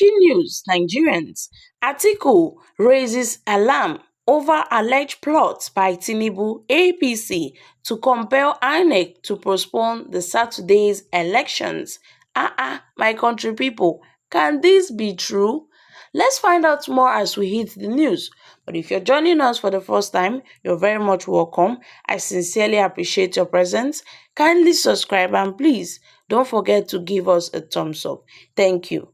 Breaking news, Nigerians. Atiku raises alarm over alleged plots by Tinubu APC to compel INEC to postpone the Saturday's elections. My country people, can this be true? Let's find out more as we hit the news. But if you're joining us for the first time, you're very much welcome. I sincerely appreciate your presence. Kindly subscribe and please don't forget to give us a thumbs up. Thank you.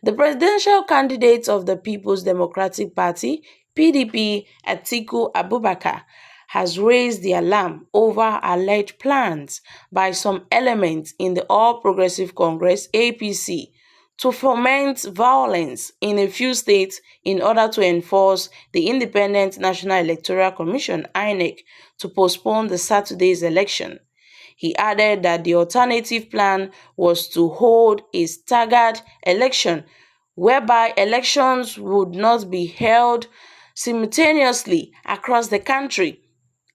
The presidential candidate of the People's Democratic Party, PDP, Atiku Abubakar, has raised the alarm over alleged plans by some elements in the All Progressive Congress (APC) to foment violence in a few states in order to enforce the Independent National Electoral Commission (INEC) to postpone the Saturday's election. He added that the alternative plan was to hold a staggered election whereby elections would not be held simultaneously across the country.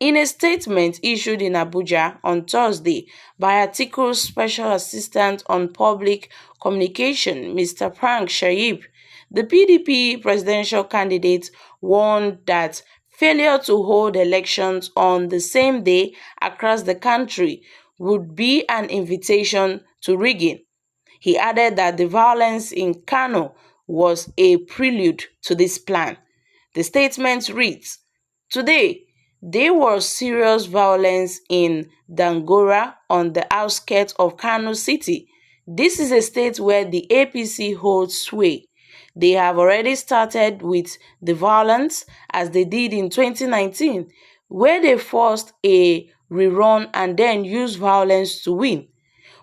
In a statement issued in Abuja on Thursday by Atiku's Special Assistant on Public Communication, Mr. Frank Shaib, the PDP presidential candidate warned that failure to hold elections on the same day across the country would be an invitation to rigging. He added that the violence in Kano was a prelude to this plan. The statement reads, "Today, there was serious violence in Dangora on the outskirts of Kano City. This is a state where the APC holds sway. They have already started with the violence as they did in 2019, where they forced a rerun and then used violence to win.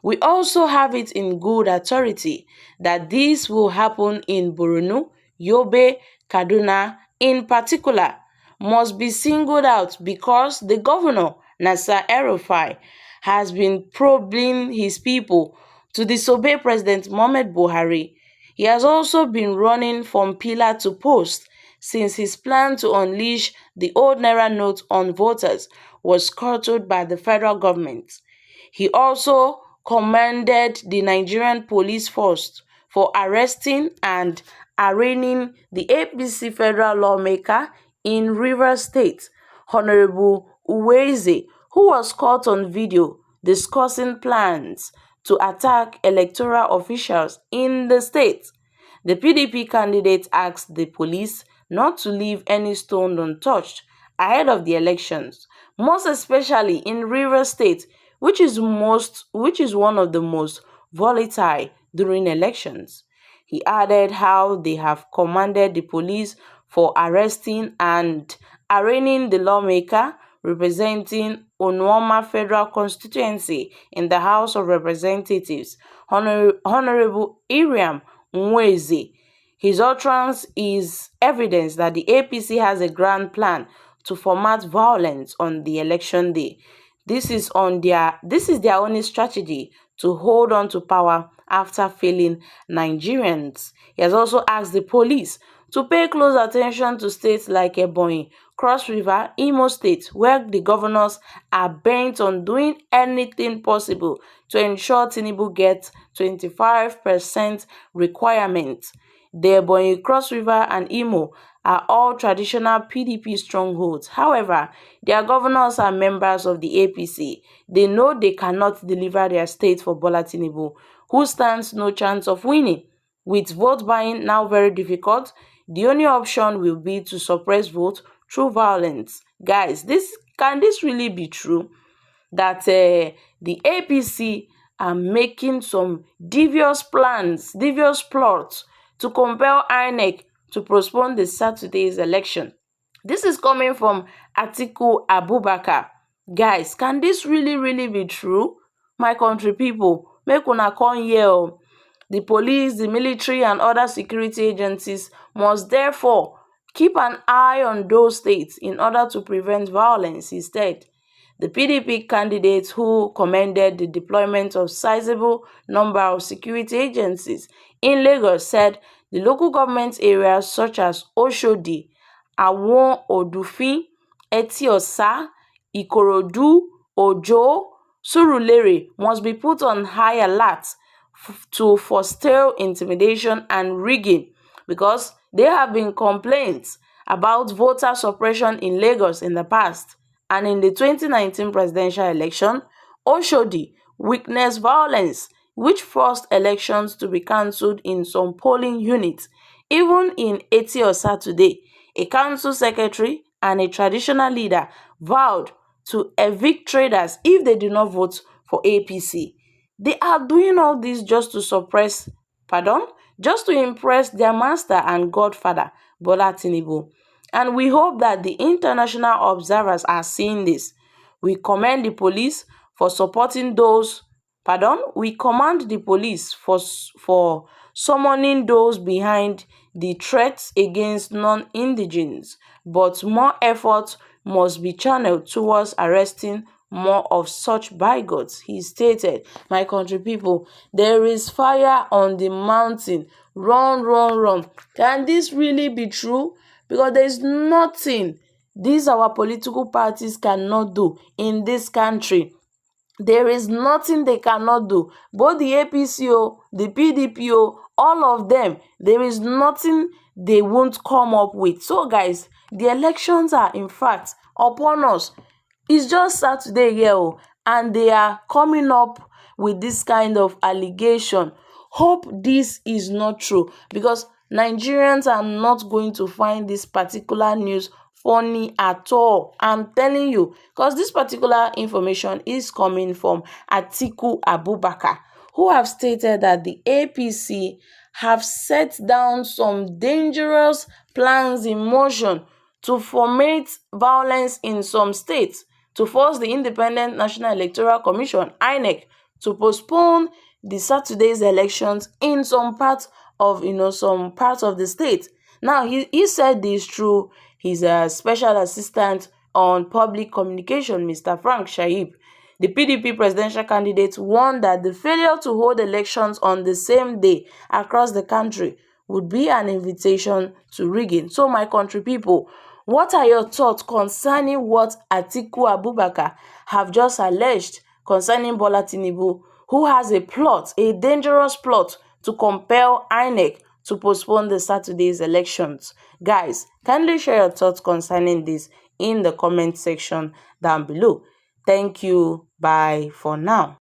We also have it in good authority that this will happen in Borno, Yobe, Kaduna in particular must be singled out because the governor, Nasser El-Rufai, has been probing his people to disobey President Muhammad Buhari. He has also been running from pillar to post since his plan to unleash the old Naira note on voters was curtailed by the federal government. He also commended the Nigerian police force for arresting and arraigning the APC federal lawmaker in Rivers State, Honorable Uweze, who was caught on video discussing plans to attack electoral officials in the state. The PDP candidate asked the police not to leave any stone untouched ahead of the elections, most especially in Rivers State, which is one of the most volatile during elections. He added how they have commanded the police for arresting and arraigning the lawmaker representing Onuoma Federal Constituency in the House of Representatives, Honorable Iriam Nweze. His utterance is evidence that the APC has a grand plan to foment violence on the election day. This is their only strategy to hold on to power after failing Nigerians. He has also asked the police to pay close attention to states like Ebonyi, Cross River, Imo State, where the governors are bent on doing anything possible to ensure Tinubu gets 25% requirement. The Ebonyi, Cross River, and Imo are all traditional PDP strongholds. However, their governors are members of the APC. They know they cannot deliver their state for Bola Tinubu, who stands no chance of winning. With vote buying now very difficult, the only option will be to suppress vote through violence. Guys, can this really be true? That the APC are making some devious plans, devious plots to compel INEC to postpone the Saturday's election. This is coming from Atiku Abubakar. Guys, can this really be true? My country people, make una come here. The police, the military, and other security agencies must therefore keep an eye on those states in order to prevent violence instead. The PDP candidate, who commended the deployment of sizable number of security agencies in Lagos, said the local government areas such as Oshodi, Awon Odufin, Eti-Osa, Ikorodu, Ojo, Surulere must be put on high alert to forestall intimidation and rigging, because there have been complaints about voter suppression in Lagos in the past, and in the 2019 presidential election, Oshodi witnessed violence which forced elections to be cancelled in some polling units. Even in Eti today, a council secretary and a traditional leader vowed to evict traders if they do not vote for APC. They are doing all this just to suppress, pardon, just to impress their master and godfather, Bola Tinubu. And we hope that the international observers are seeing this. We commend the police for supporting those, we command the police for summoning those behind the threats against non-indigenes, but more effort must be channeled towards arresting more of such bigots. He stated, "My country people, there is fire on the mountain. Run, run, run." Can this really be true? Because there is nothing these our political parties cannot do in this country. There is nothing they cannot do. Both the APC, the PDP, all of them, there is nothing they won't come up with. So guys, the elections are in fact upon us. It's just Saturday here, and they are coming up with this kind of allegation. Hope this is not true, because Nigerians are not going to find this particular news funny at all. I'm telling you, because this particular information is coming from Atiku Abubakar, who have stated that the APC have set down some dangerous plans in motion to foment violence in some states, to force the Independent National Electoral Commission (INEC) to postpone the Saturday's elections in some parts of the state. Now he said this through his special assistant on public communication, Mr. Frank Shaib. The PDP presidential candidate warned that the failure to hold elections on the same day across the country would be an invitation to rigging. So my country people, what are your thoughts concerning what Atiku Abubakar have just alleged concerning Bola Tinubu, who has a plot, a dangerous plot, to compel INEC to postpone the Saturday's elections? Guys, kindly share your thoughts concerning this in the comment section down below. Thank you. Bye for now.